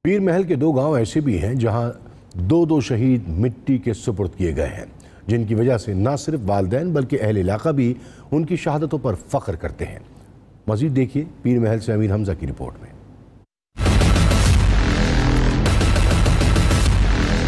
पीर महल के 2 गांव ऐसे भी हैं जहां 2-2 शहीद मिट्टी के सुपुर्द किए गए हैं, जिनकी वजह से न सिर्फ वालिदैन बल्कि अहल इलाका भी उनकी शहादतों पर फख्र करते हैं। मजीद देखिए पीर महल से अमीर हमजा की रिपोर्ट में।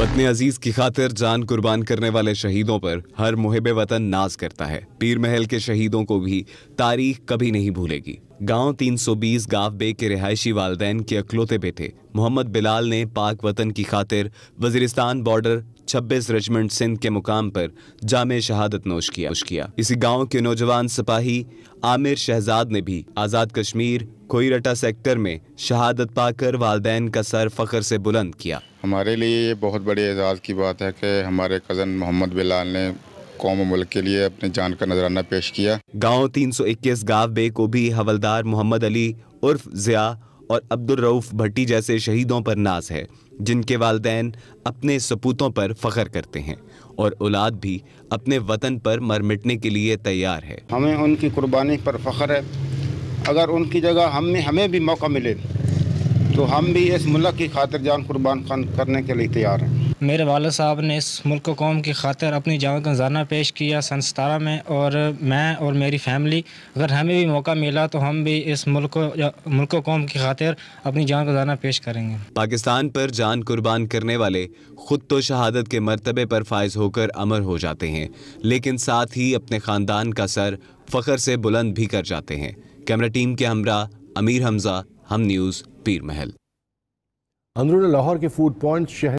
वतन अजीज की खातिर जान कुर्बान करने वाले शहीदों पर हर मुहिब वतन नाज करता है। पीर महल के शहीदों को भी तारीख कभी नहीं भूलेगी। गांव 320 गाव बे के रिहायशी वालिदैन के अकलौते बेटे मोहम्मद बिलाल ने पाक वतन की खातिर वजीरिस्तान बॉर्डर 26 रेजिमेंट सिंध के मुकाम पर जामे शहादत नोश किया। इसी गांव के नौजवान सिपाही आमिर शहजाद ने भी आज़ाद कश्मीर कोईरटा सेक्टर में शहादत पाकर वालिदैन का सर फख्र से बुलंद किया। हमारे लिए ये बहुत बड़े एजाज़ की बात है कि हमारे कज़न मोहम्मद बिलाल ने कौम और मुल्क के लिए अपनी जान का नजराना पेश किया। गांव 321 गाव बे को भी हवलदार मोहम्मद अली उर्फ ज़िया और अब्दुल रऊफ भट्टी जैसे शहीदों पर नाज है, जिनके वालिदैन अपने सपूतों पर फख्र करते हैं और औलाद भी अपने वतन पर मर मिटने के लिए तैयार है। हमें उनकी कुर्बानी पर फख्र है। अगर उनकी जगह हमें भी मौका मिले तो हम भी इस मुल्क की खातिर जान कुर्बान करने के लिए तैयार हैं। मेरे वालिद साहब ने इस मुल्क कौम की खातिर अपनी जान का नज़राना पेश किया सन 17 में, और मैं और मेरी फैमिली अगर हमें भी मौका मिला तो हम भी इस मुल्क कौम की खातिर अपनी जान का नज़राना पेश करेंगे। पाकिस्तान पर जान कुर्बान करने वाले खुद तो शहादत के मर्तबे पर फायज होकर अमर हो जाते हैं, लेकिन साथ ही अपने ख़ानदान का सर फ़ख्र से बुलंद भी कर जाते हैं। कैमरा टीम के हमरा अमीर हमजा, हम न्यूज़, पीर महल। अंदरूनी लाहौर के फूड पॉइंट शहर